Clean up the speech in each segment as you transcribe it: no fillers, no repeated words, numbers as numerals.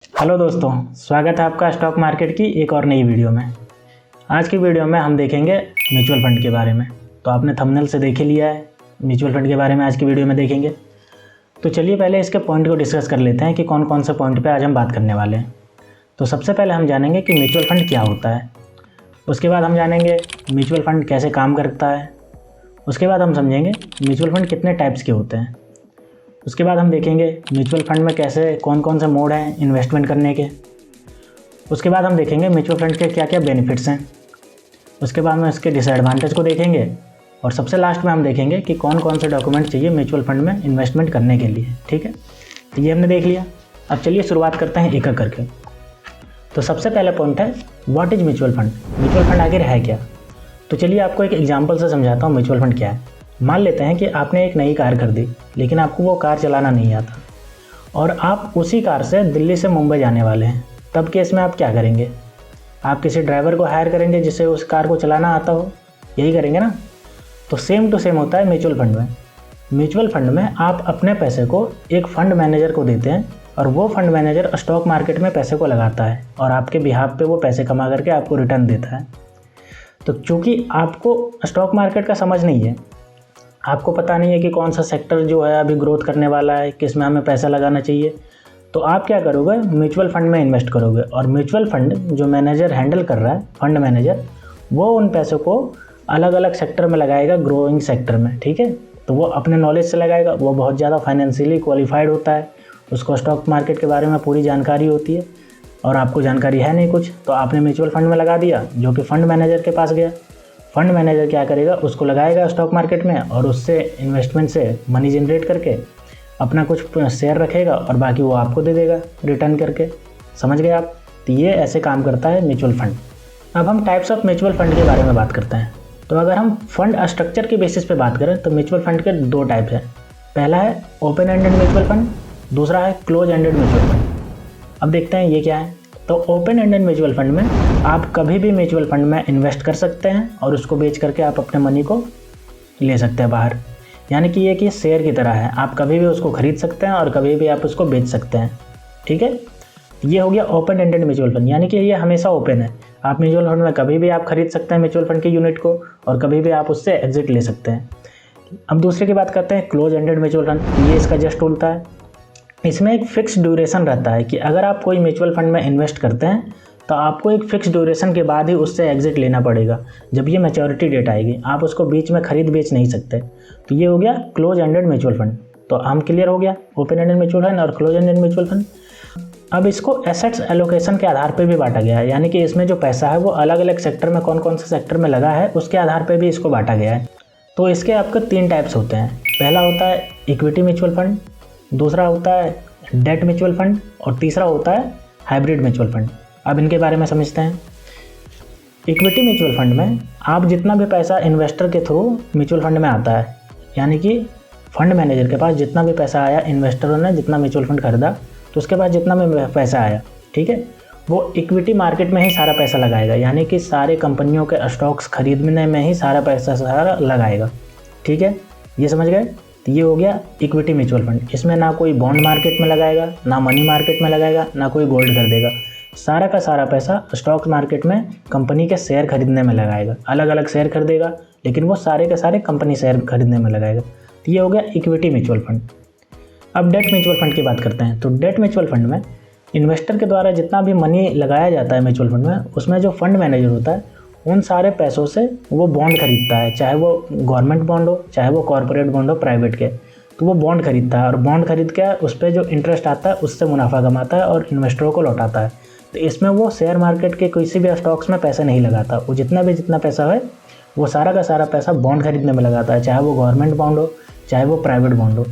Hello दोस्तों, स्वागत है आपका स्टॉक मार्केट की एक और नई वीडियो में। आज की वीडियो में हम देखेंगे म्यूचुअल फंड के बारे में। तो आपने थंबनेल से देख ही लिया है, म्यूचुअल फंड के बारे में आज की वीडियो में देखेंगे। तो चलिए पहले इसके पॉइंट को डिस्कस कर लेते हैं कि कौन कौन से पॉइंट पे आज हम बात करने वाले हैं। तो सबसे पहले हम जानेंगे कि म्यूचुअल फंड क्या होता है। उसके बाद हम जानेंगे म्यूचुअल फंड कैसे काम करता है। उसके बाद हम समझेंगे म्यूचुअल फंड कितने टाइप्स के होते हैं। उसके बाद हम देखेंगे म्यूचुअल फंड में कैसे कौन कौन से मोड हैं इन्वेस्टमेंट करने के। उसके बाद हम देखेंगे म्यूचुअल फंड के क्या क्या बेनिफिट्स हैं। उसके बाद हम इसके डिसएडवांटेज को देखेंगे और सबसे लास्ट में हम देखेंगे कि कौन कौन से डॉक्यूमेंट चाहिए म्यूचुअल फंड में इन्वेस्टमेंट करने के लिए। ठीक है, तो ये हमने देख लिया। अब चलिए शुरुआत करते हैं एक एक करके। तो सबसे पहला पॉइंट है what is mutual fund. Mutual fund आखिर है क्या। तो चलिए आपको एक एग्जाम्पल से समझाता हूँ म्यूचुअल फंड क्या है। मान लेते हैं कि आपने एक नई कार खरीदी, लेकिन आपको वो कार चलाना नहीं आता और आप उसी कार से दिल्ली से मुंबई जाने वाले हैं। तब केस में आप क्या करेंगे? आप किसी ड्राइवर को हायर करेंगे जिसे उस कार को चलाना आता हो, यही करेंगे ना। तो सेम टू सेम होता है म्यूचुअल फंड में। म्यूचुअल फंड में आप अपने पैसे को एक फ़ंड मैनेजर को देते हैं और वो फंड मैनेजर स्टॉक मार्केट में पैसे को लगाता है और आपके बिहाफ पे वो पैसे कमा करके आपको रिटर्न देता है। तो चूँकि आपको स्टॉक मार्केट का समझ नहीं है, आपको पता नहीं है कि कौन सा सेक्टर जो है अभी ग्रोथ करने वाला है, किस में हमें पैसा लगाना चाहिए, तो आप क्या करोगे? म्यूचुअल फंड में इन्वेस्ट करोगे। और म्यूचुअल फंड जो मैनेजर हैंडल कर रहा है, फंड मैनेजर, वो उन पैसों को अलग अलग सेक्टर में लगाएगा, ग्रोइंग सेक्टर में। ठीक है, तो वो अपने नॉलेज से लगाएगा। वो बहुत ज़्यादा फाइनेंशियली क्वालिफाइड होता है, उसको स्टॉक मार्केट के बारे में पूरी जानकारी होती है और आपको जानकारी है नहीं कुछ, तो आपने म्यूचुअल फंड में लगा दिया जो कि फ़ंड मैनेजर के पास गया। फंड मैनेजर क्या करेगा? उसको लगाएगा स्टॉक मार्केट में और उससे इन्वेस्टमेंट से मनी जनरेट करके अपना कुछ शेयर रखेगा और बाकी वो आपको दे देगा रिटर्न करके। समझ गए आप? तो ये ऐसे काम करता है म्यूचुअल फंड। अब हम टाइप्स ऑफ म्यूचुअल फंड के बारे में बात करते हैं। तो अगर हम फंड स्ट्रक्चर के बेसिस पे बात करें तो म्यूचुअल फंड के दो टाइप हैं। पहला है ओपन एंडेड म्यूचुअल फंड, दूसरा है क्लोज एंडेड म्यूचुअल फंड। अब देखते हैं ये क्या है। तो ओपन एंडेड म्यूचुअल फंड में आप कभी भी म्यूचुअल फंड में इन्वेस्ट कर सकते हैं और उसको बेच करके आप अपने मनी को ले सकते हैं बाहर। यानी कि ये कि शेयर की तरह है, आप कभी भी उसको खरीद सकते हैं और कभी भी आप उसको बेच सकते हैं। ठीक है, ये हो गया ओपन एंडेड म्यूचुअल फंड, यानी कि ये हमेशा ओपन है। आप म्यूचुअल फंड में कभी भी आप खरीद सकते हैं म्यूचुअल फंड के यूनिट को और कभी भी आप उससे एग्जिट ले सकते हैं। अब दूसरे की बात करते हैं क्लोज एंडेड म्यूचुअल फंड। ये इसका जस्ट उल्टा है। इसमें एक फिक्स ड्यूरेशन रहता है कि अगर आप कोई म्यूचुअल फंड में इन्वेस्ट करते हैं तो आपको एक फिक्स ड्यूरेशन के बाद ही उससे एग्जिट लेना पड़ेगा। जब ये मैच्योरिटी डेट आएगी, आप उसको बीच में खरीद बेच नहीं सकते। तो ये हो गया क्लोज एंडेड म्यूचुअल फंड। तो हम क्लियर हो गया ओपन एंडेड म्यूचुअल फंड और क्लोज एंडेड म्यूचुअल फंड। अब इसको एसेट्स एलोकेशन के आधार पर भी बांटा गया है, यानी कि इसमें जो पैसा है वो अलग अलग सेक्टर में कौन कौन से सेक्टर में लगा है उसके आधार पर भी इसको बांटा गया है। तो इसके आपके तीन टाइप्स होते हैं। पहला होता है इक्विटी म्यूचुअल फंड, दूसरा होता है डेट म्यूचुअल फंड और तीसरा होता है हाइब्रिड म्यूचुअल फंड। अब इनके बारे में समझते हैं। इक्विटी म्यूचुअल फंड में आप जितना भी पैसा इन्वेस्टर के थ्रू म्यूचुअल फंड में आता है, यानी कि फंड मैनेजर के पास जितना भी पैसा आया, इन्वेस्टरों ने जितना म्यूचुअल फंड खरीदा तो उसके पास जितना भी पैसा आया, ठीक है, वो इक्विटी मार्केट में ही सारा पैसा लगाएगा। यानी कि सारे कंपनियों के स्टॉक्स खरीदने में ही सारा पैसा सारा लगाएगा। ठीक है, ये समझ गए? तो ये हो गया इक्विटी म्यूचुअल फंड। इसमें ना कोई बॉन्ड मार्केट में लगाएगा, ना मनी मार्केट में लगाएगा, ना कोई गोल्ड खरीदेगा। सारा का सारा पैसा स्टॉक मार्केट में कंपनी के शेयर खरीदने में लगाएगा। अलग अलग शेयर खरीदेगा, लेकिन वो सारे के सारे कंपनी शेयर खरीदने में लगाएगा। तो ये हो गया इक्विटी म्यूचुअल फंड। अब डेट म्यूचुअल फंड की बात करते हैं। तो डेट म्यूचुअल फंड में इन्वेस्टर के द्वारा जितना भी मनी लगाया जाता है म्यूचुअल फंड में, उसमें जो फंड मैनेजर होता है उन सारे पैसों से वो बॉन्ड खरीदता है, चाहे वो गवर्नमेंट बॉन्ड हो, चाहे वो कॉर्पोरेट बॉन्ड हो प्राइवेट के। तो वो बॉन्ड खरीदता है और बॉन्ड खरीद के उस पर जो इंटरेस्ट आता है उससे मुनाफा कमाता है और इन्वेस्टरों को लौटाता है। तो इसमें वो शेयर मार्केट के किसी भी स्टॉक्स में पैसा नहीं लगाता। वो जितना पैसा है वो सारा का सारा पैसा बॉन्ड खरीदने में लगाता है, चाहे वो गवर्नमेंट बॉन्ड हो, चाहे वो प्राइवेट बॉन्ड हो।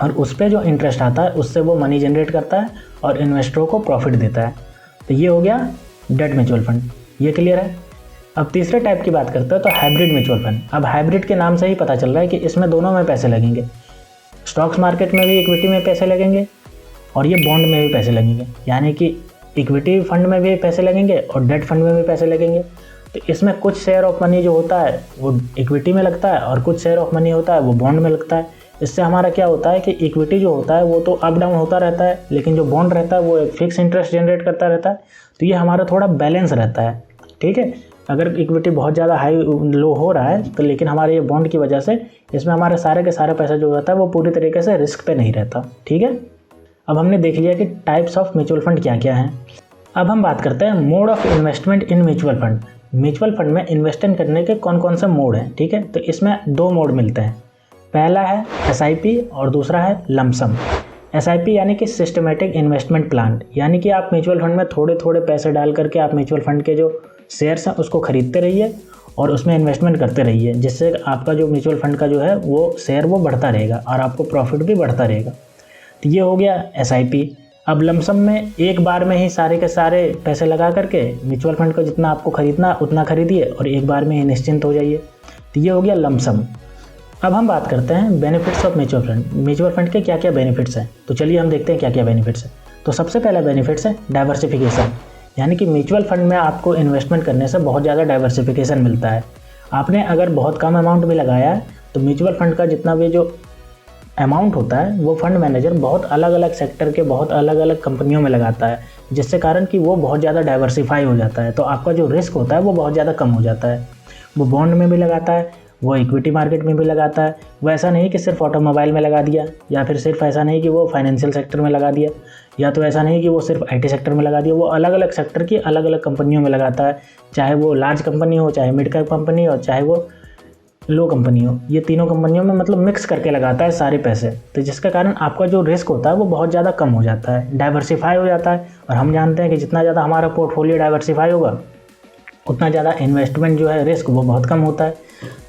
और उस पर जो इंटरेस्ट आता है उससे वो मनी जनरेट करता है और इन्वेस्टरों को प्रॉफिट देता है। तो ये हो गया डेट म्यूचुअल फंड। ये क्लियर है? अब तीसरे टाइप की बात करते हैं तो हाइब्रिड म्यूचुअल फंड। अब हाइब्रिड के नाम से ही पता चल रहा है कि इसमें दोनों में पैसे लगेंगे। स्टॉक्स मार्केट में भी इक्विटी में पैसे लगेंगे और ये बॉन्ड में भी पैसे लगेंगे। यानी कि इक्विटी फंड में भी पैसे लगेंगे और डेट फंड में भी पैसे लगेंगे। तो इसमें कुछ शेयर ऑफ मनी जो होता है वो इक्विटी में लगता है और कुछ शेयर ऑफ मनी होता है वो बॉन्ड में लगता है। इससे हमारा क्या होता है कि इक्विटी जो होता है वो तो अप डाउन होता रहता है, लेकिन जो बॉन्ड रहता है वो एक फिक्स इंटरेस्ट जनरेट करता रहता है। तो ये हमारा थोड़ा बैलेंस रहता है, ठीक है। अगर इक्विटी बहुत ज़्यादा हाई लो हो रहा है तो लेकिन हमारे ये बॉन्ड की वजह से इसमें हमारे सारे के सारे पैसा जो रहता है वो पूरी तरीके से रिस्क पे नहीं रहता, ठीक है। अब हमने देख लिया कि टाइप्स ऑफ म्यूचुअल फंड क्या क्या हैं। अब हम बात करते हैं mode of investment in mutual fund. Mutual fund में इन्वेस्टमेंट करने के कौन कौन से मोड हैं, ठीक है। तो इसमें 2 मोड मिलते हैं। पहला है SIP और दूसरा है लमसम। SIP यानी कि सिस्टमेटिक इन्वेस्टमेंट प्लान, यानी कि आप म्यूचुअल फंड में थोड़े थोड़े पैसे डाल करके आप म्यूचुअल फंड के जो शेयर्स हैं उसको खरीदते रहिए और उसमें इन्वेस्टमेंट करते रहिए, जिससे आपका जो म्यूचुअल फंड का जो है वो शेयर वो बढ़ता रहेगा और आपको प्रॉफिट भी बढ़ता रहेगा। तो ये हो गया SIP। अब लमसम में एक बार में ही सारे के सारे पैसे लगा करके म्यूचुअल फंड को जितना आपको खरीदना उतना खरीदिए और एक बार में ही निश्चिंत हो जाइए। तो ये हो गया लमसम। अब हम बात करते हैं benefits of mutual fund. Mutual fund के क्या क्या बेनिफिट्स हैं, तो चलिए हम देखते हैं क्या क्या बेनिफिट्स हैं। तो सबसे पहला बेनिफिट्स है डाइवर्सिफिकेशन, यानी कि म्यूचुअल फंड में आपको इन्वेस्टमेंट करने से बहुत ज़्यादा डाइवर्सिफिकेशन मिलता है। आपने अगर बहुत कम अमाउंट भी लगाया है तो म्यूचुअल फंड का जितना भी जो अमाउंट होता है वो फंड मैनेजर बहुत अलग अलग सेक्टर के बहुत अलग अलग कंपनियों में लगाता है, जिससे कारण कि वो बहुत ज़्यादा डाइवर्सिफाई हो जाता है। तो आपका जो रिस्क होता है वो बहुत ज़्यादा कम हो जाता है। वो बॉन्ड में भी लगाता है, वो इक्विटी मार्केट में भी लगाता है। वो ऐसा नहीं कि सिर्फ ऑटोमोबाइल में लगा दिया, या फिर सिर्फ ऐसा नहीं कि वो फाइनेंशियल सेक्टर में लगा दिया, या तो ऐसा नहीं कि वो सिर्फ IT सेक्टर में लगा दिया। वो अलग अलग सेक्टर की अलग अलग कंपनियों में लगाता है, चाहे वो लार्ज कंपनी हो, चाहे मिड कैप कंपनी हो, चाहे वो लो कंपनी हो। ये तीनों कंपनियों में मतलब मिक्स करके लगाता है सारे पैसे, तो जिसके कारण आपका जो रिस्क होता है वो बहुत ज़्यादा कम हो जाता है, डाइवर्सिफाई हो जाता है। और हम जानते हैं कि जितना ज़्यादा हमारा पोर्टफोलियो डाइवर्सिफाई होगा उतना ज़्यादा इन्वेस्टमेंट जो है रिस्क वो बहुत कम होता है।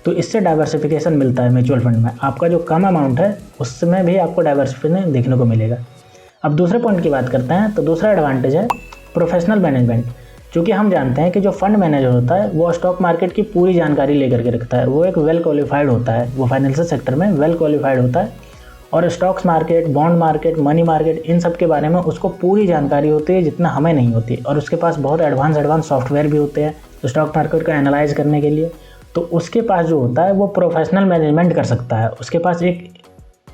तो इससे डाइवर्सिफिकेशन मिलता है म्यूचुअल फंड में। आपका जो कम अमाउंट है उसमें भी आपको डाइवर्सिफिकेशन देखने को मिलेगा। अब दूसरे पॉइंट की बात करते हैं, तो दूसरा एडवांटेज है प्रोफेशनल मैनेजमेंट। क्योंकि हम जानते हैं कि जो फंड मैनेजर होता है वो स्टॉक मार्केट की पूरी जानकारी लेकर के रखता है। वो एक वेल क्वालिफाइड होता है, वो फाइनेंशियल सेक्टर में वेल क्वालिफाइड होता है और stocks market, bond market, money market, इन सब के बारे में उसको पूरी जानकारी होती है जितना हमें नहीं होती। और उसके पास बहुत एडवांस सॉफ्टवेयर भी होते हैं स्टॉक मार्केट का एनालाइज करने के लिए। तो उसके पास जो होता है वो प्रोफेशनल मैनेजमेंट कर सकता है। उसके पास एक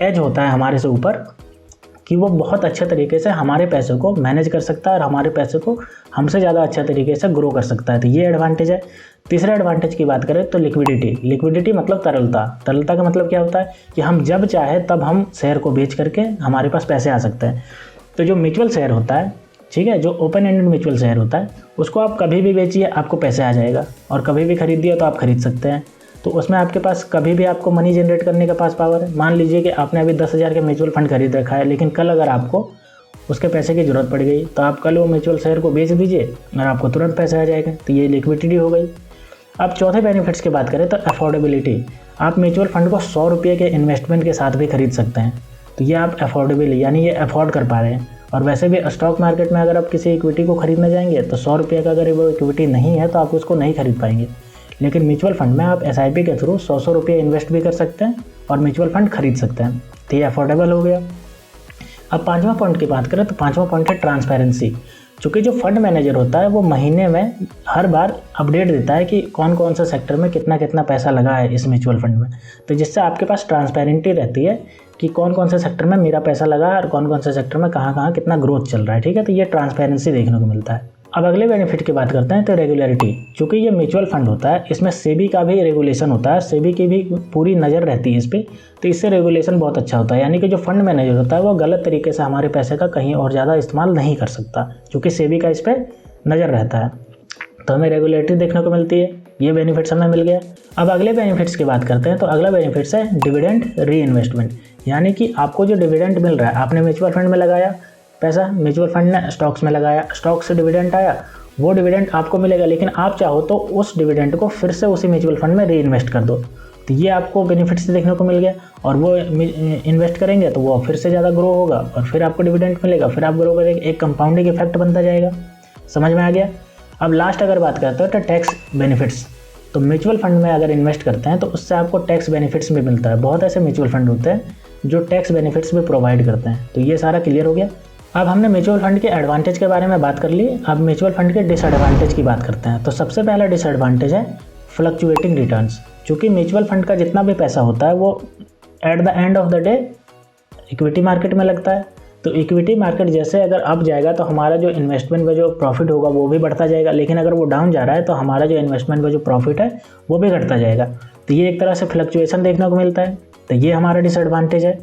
एज होता है हमारे से ऊपर कि वो बहुत अच्छे तरीके से हमारे पैसे को मैनेज कर सकता है और हमारे पैसे को हमसे ज़्यादा अच्छे तरीके से ग्रो कर सकता है। तो ये एडवांटेज है। तीसरे एडवांटेज की बात करें तो लिक्विडिटी मतलब तरलता का मतलब क्या होता है कि हम जब चाहे तब हम शेयर को बेच करके हमारे पास पैसे आ सकते हैं। तो जो म्यूचुअल शेयर होता है, ठीक है, जो ओपन एंडेड म्यूचुअल शेयर होता है उसको आप कभी भी बेचिए आपको पैसे आ जाएगा, और कभी भी खरीदिए तो आप खरीद सकते हैं। तो उसमें आपके पास कभी भी आपको मनी जनरेट करने का पास पावर है। मान लीजिए कि आपने अभी 10,000 के म्यूचुअल फंड खरीद रखा है, लेकिन कल अगर आपको उसके पैसे की ज़रूरत पड़ गई तो आप कल वो म्यूचुअल शेयर को बेच दीजिए और आपको तुरंत पैसे आ जाएगा। तो ये लिक्विडिटी हो गई। अब चौथे बेनिफिट्स की बात करें तो अफोर्डेबिलिटी। आप म्यूचुअल फंड को 100 रुपये के इन्वेस्टमेंट के साथ भी खरीद सकते हैं। तो ये आप अफोर्डेबल यानी ये अफोर्ड कर पा रहे हैं। और वैसे भी स्टॉक मार्केट में अगर आप किसी इक्विटी को खरीदने जाएंगे तो 100 रुपये का अगर वो इक्विटी नहीं है तो आप उसको नहीं खरीद पाएंगे। लेकिन म्यूचुअल फंड में आप SIP के थ्रू 100 रुपये इन्वेस्ट भी कर सकते हैं और म्यूचुअल फंड खरीद सकते हैं। तो ये अफोर्डेबल हो गया। अब पांचवा पॉइंट की बात करें तो पांचवा पॉइंट है ट्रांसपेरेंसी। चूँकि जो फंड मैनेजर होता है वो महीने में हर बार अपडेट देता है कि कौन कौन सा सेक्टर में कितना कितना पैसा लगा है इस म्यूचुअल फंड में। तो जिससे आपके पास ट्रांसपेरेंटी रहती है कि कौन कौन से सेक्टर में मेरा पैसा लगा है और कौन कौन से सेक्टर में कहाँ कहाँ कितना ग्रोथ चल रहा है, ठीक है। तो ये ट्रांसपेरेंसी देखने को मिलता है। अब अगले बेनिफिट की बात करते हैं तो रेगुलरिटी। चूँकि ये म्यूचुअल फंड होता है इसमें सेबी का भी रेगुलेशन होता है, सेबी की भी पूरी नज़र रहती है इस पर। तो इससे रेगुलेशन बहुत अच्छा होता है, यानी कि जो फंड मैनेजर होता है वो गलत तरीके से हमारे पैसे का कहीं और ज़्यादा इस्तेमाल नहीं कर सकता, क्योंकि सेबी का इस पर नज़र रहता है। तो हमें रेगुलेटरी देखने को मिलती है। ये बेनिफिट्स हमें मिल गया। अब अगले बेनिफिट्स की बात करते हैं तो अगला बेनिफिट्स है डिविडेंड री इन्वेस्टमेंट। यानी कि आपको जो डिविडेंड मिल रहा है, आपने म्यूचुअल फंड में लगाया पैसा, म्यूचुअल फंड ने स्टॉक्स में लगाया, स्टॉक से डिविडेंड आया, वो डिविडेंड आपको मिलेगा। लेकिन आप चाहो तो उस डिविडेंड को फिर से उसी म्यूचुअल फंड में री इन्वेस्ट कर दो। तो ये आपको बेनिफिट्स देखने को मिल गया। और वो इन्वेस्ट करेंगे तो वो फिर से ज़्यादा ग्रो होगा और फिर आपको डिविडेंड मिलेगा, फिर आप ग्रो करेंगे, एक कंपाउंडिंग इफेक्ट बनता जाएगा। समझ में आ गया। अब लास्ट अगर बात करते हो तो टैक्स बेनिफिट्स। तो म्यूचुअल फंड में अगर इन्वेस्ट करते हैं तो उससे आपको टैक्स बेनिफिट्स भी मिलता है। बहुत ऐसे म्यूचुअल फंड होते हैं जो टैक्स बेनिफिट्स भी प्रोवाइड करते हैं। तो ये सारा क्लियर हो गया। अब हमने म्यूचुअल फंड के एडवांटेज के बारे में बात कर ली। अब म्यूचुअल फंड के डिसएडवांटेज की बात करते हैं। तो सबसे पहला डिसएडवांटेज है फ्लक्चुएटिंग रिटर्न्स। चूँकि म्यूचुअल फंड का जितना भी पैसा होता है वो at the end of the day equity market में लगता है। तो इक्विटी मार्केट जैसे अगर अप जाएगा तो हमारा जो इन्वेस्टमेंट में जो प्रॉफिट होगा वो भी बढ़ता जाएगा, लेकिन अगर वो डाउन जा रहा है तो हमारा जो इन्वेस्टमेंट में जो प्रॉफिट है वो भी घटता जाएगा। तो ये एक तरह से फ्लक्चुएशन देखने को मिलता है। तो ये हमारा डिसएडवांटेज है।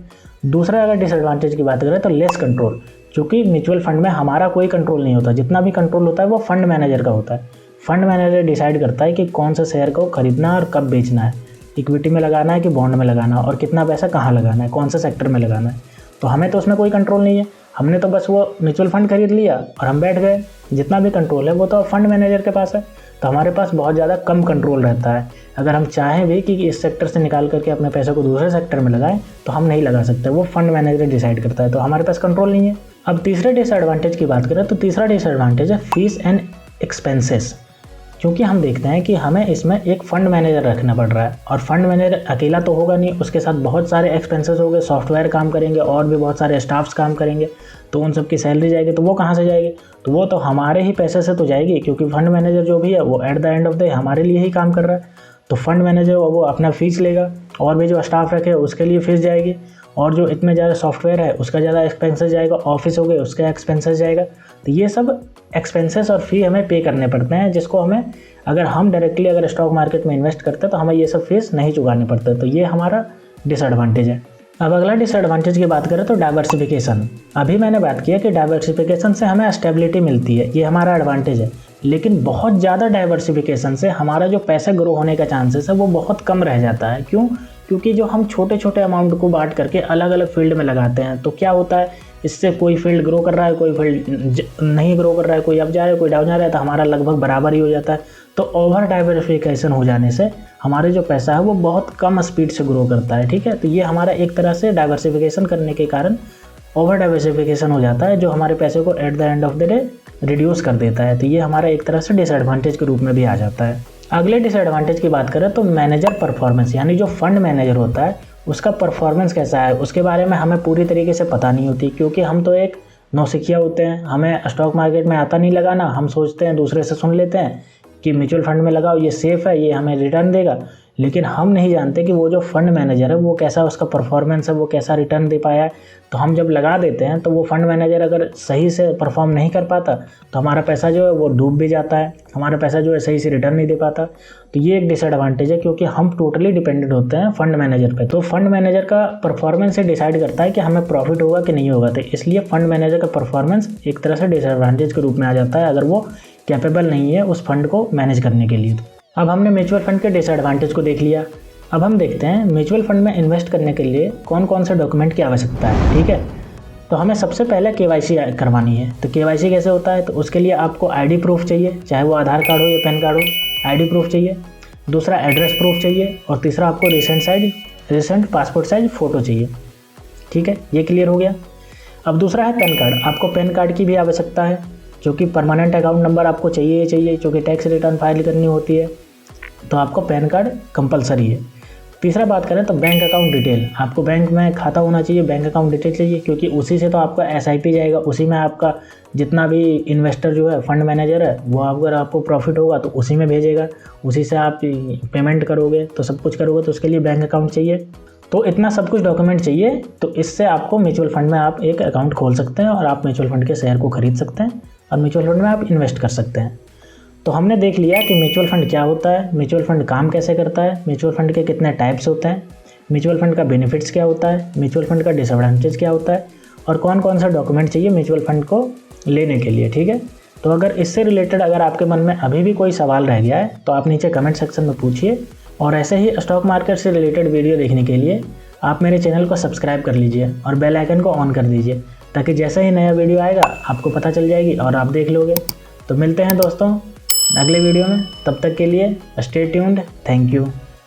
दूसरा अगर डिसएडवांटेज की बात करें तो लेस कंट्रोल, क्योंकि म्यूचुअल फंड में हमारा कोई कंट्रोल नहीं होता। जितना भी कंट्रोल होता है वो फंड मैनेजर का होता है। फंड मैनेजर डिसाइड करता है कि कौन सा शेयर को खरीदना और कब बेचना है, इक्विटी में लगाना है कि बॉन्ड में लगाना है, और कितना पैसा कहाँ लगाना है, कौन सा सेक्टर में लगाना है। तो हमें तो उसमें कोई कंट्रोल नहीं है। हमने तो बस वो म्यूचुअल फंड खरीद लिया और हम बैठ गए। जितना भी कंट्रोल है वो तो फंड मैनेजर के पास है। तो हमारे पास बहुत ज़्यादा कम कंट्रोल रहता है। अगर हम चाहें भी कि इस सेक्टर से निकाल करके अपने पैसे को दूसरे सेक्टर में लगाएं तो हम नहीं लगा सकते, वो फंड मैनेजर डिसाइड करता है। तो हमारे पास कंट्रोल नहीं है। अब तीसरे डिसएडवांटेज की बात करें तो तीसरा डिसएडवांटेज है फीस एंड एक्सपेंसेस, क्योंकि हम देखते हैं कि हमें इसमें एक फ़ंड मैनेजर रखना पड़ रहा है, और फंड मैनेजर अकेला तो होगा नहीं, उसके साथ बहुत सारे एक्सपेंसेस हो गए। सॉफ्टवेयर काम करेंगे और भी बहुत सारे स्टाफ्स काम करेंगे, तो उन सब की सैलरी जाएगी। तो वो कहाँ से जाएगी? तो वो तो हमारे ही पैसे से तो जाएगी, क्योंकि फंड मैनेजर जो भी है वो at the end of the हमारे लिए ही काम कर रहा है। तो फंड मैनेजर वो अपना फीस लेगा, और भी जो स्टाफ रखे उसके लिए फीस जाएगी, और जो इतने ज़्यादा सॉफ्टवेयर है उसका ज़्यादा एक्सपेंसेस जाएगा, ऑफिस हो गए उसका एक्सपेंसेस जाएगा। तो ये सब एक्सपेंसेस और फी हमें पे करने पड़ते हैं, जिसको हमें अगर हम डायरेक्टली अगर स्टॉक मार्केट में इन्वेस्ट करते हैं तो हमें ये सब फीस नहीं चुकाने पड़ते। तो ये हमारा डिसएडवांटेज है। अब अगला डिसएडवांटेज की बात करें तो डाइवर्सिफिकेशन। अभी मैंने बात किया कि डाइवर्सिफिकेशन से हमें स्टेबिलिटी मिलती है, ये हमारा एडवांटेज है। लेकिन बहुत ज़्यादा डाइवर्सिफिकेशन से हमारा जो पैसा ग्रो होने का चांसेस है वो बहुत कम रह जाता है। क्यों? क्योंकि जो हम छोटे छोटे अमाउंट को बांट करके अलग अलग फील्ड में लगाते हैं तो क्या होता है, इससे कोई फील्ड ग्रो कर रहा है, कोई फील्ड नहीं ग्रो कर रहा है, कोई अप जा रहा है, कोई डाउन जा रहा है, तो हमारा लगभग बराबर ही हो जाता है। तो ओवर डाइवर्सिफिकेशन हो जाने से हमारे जो पैसा है वो बहुत कम स्पीड से ग्रो करता है। ठीक है, तो ये हमारा एक तरह से डाइवर्सिफिकेशन करने के कारण ओवर डाइवर्सिफिकेशन हो जाता है, जो हमारे पैसे को at the end of the day reduce कर देता है। तो ये हमारा एक तरह से डिसएडवांटेज के रूप में भी आ जाता है। अगले डिसएडवांटेज की बात करें तो मैनेजर परफॉर्मेंस, यानी जो फंड मैनेजर होता है उसका परफॉर्मेंस कैसा है उसके बारे में हमें पूरी तरीके से पता नहीं होती, क्योंकि हम तो एक नौसिखिया होते हैं। हमें स्टॉक मार्केट में आता नहीं लगाना, हम सोचते हैं, दूसरे से सुन लेते हैं कि म्यूचुअल फंड में लगाओ, ये सेफ़ है, ये हमें रिटर्न देगा। लेकिन हम नहीं जानते कि वो जो फंड मैनेजर है वो कैसा उसका परफॉर्मेंस है, वो कैसा रिटर्न दे पाया है। तो हम जब लगा देते हैं तो वो फंड मैनेजर अगर सही से परफॉर्म नहीं कर पाता तो हमारा पैसा जो है वो डूब भी जाता है, हमारा पैसा जो है सही से रिटर्न नहीं दे पाता। तो ये एक डिसएडवांटेज है, क्योंकि हम टोटली डिपेंडेंट होते हैं फंड मैनेजर पे। तो फंड मैनेजर का परफॉर्मेंस से डिसाइड करता है कि हमें प्रॉफिट होगा कि नहीं होगा। तो इसलिए फंड मैनेजर का परफॉर्मेंस एक तरह से डिसएडवांटेज के रूप में आ जाता है, अगर वो कैपेबल नहीं है उस फंड को मैनेज करने के लिए। तो अब हमने म्यूचुअल फंड के डिसएडवांटेज को देख लिया। अब हम देखते हैं म्यूचुअल फंड में इन्वेस्ट करने के लिए कौन कौन से डॉक्यूमेंट की आवश्यकता है। ठीक है, तो हमें सबसे पहले KYC करवानी है। तो KYC कैसे होता है? तो उसके लिए आपको ID प्रूफ चाहिए, चाहे वो आधार कार्ड हो या पैन कार्ड हो, ID प्रूफ चाहिए। दूसरा एड्रेस प्रूफ चाहिए, और तीसरा आपको रिसेंट पासपोर्ट साइज फ़ोटो चाहिए। ठीक है, ये क्लियर हो गया। अब दूसरा है पैन कार्ड। आपको पैन कार्ड की भी आवश्यकता है, क्योंकि परमानेंट अकाउंट नंबर आपको चाहिए, क्योंकि टैक्स रिटर्न फाइल करनी होती है, तो आपको पैन कार्ड कंपलसरी है। तीसरा बात करें तो बैंक अकाउंट डिटेल, आपको बैंक में खाता होना चाहिए, बैंक अकाउंट डिटेल चाहिए, क्योंकि उसी से तो आपका SIP जाएगा, उसी में आपका जितना भी इन्वेस्टर जो है फंड मैनेजर है वो अगर आपको प्रॉफिट होगा तो उसी में भेजेगा, उसी से आप पेमेंट करोगे, तो सब कुछ करोगे, तो उसके लिए बैंक अकाउंट चाहिए। तो इतना सब कुछ डॉक्यूमेंट चाहिए, तो इससे आपको म्यूचुअल फंड में आप एक अकाउंट खोल सकते हैं और आप म्यूचुअल फंड के शेयर को खरीद सकते हैं और म्यूचुअल फंड में आप इन्वेस्ट कर सकते हैं। तो हमने देख लिया कि म्यूचुअल फंड क्या होता है, म्यूचुअल फंड काम कैसे करता है, म्यूचुअल फंड के कितने टाइप्स होते हैं, म्यूचुअल फंड का बेनिफिट्स क्या होता है, म्यूचुअल फंड का डिसएडवांटेज क्या होता है, और कौन कौन सा डॉक्यूमेंट चाहिए म्यूचुअल फंड को लेने के लिए। ठीक है, तो अगर इससे रिलेटेड अगर आपके मन में अभी भी कोई सवाल रह गया है तो आप नीचे कमेंट सेक्शन में पूछिए, और ऐसे ही स्टॉक मार्केट से रिलेटेड वीडियो देखने के लिए आप मेरे चैनल को सब्सक्राइब कर लीजिए और बेल आइकन को ऑन कर दीजिए, ताकि जैसे ही नया वीडियो आएगा आपको पता चल जाएगी और आप देख लोगे। तो मिलते हैं दोस्तों अगले वीडियो में, तब तक के लिए स्टे ट्यून्ड। Thank you.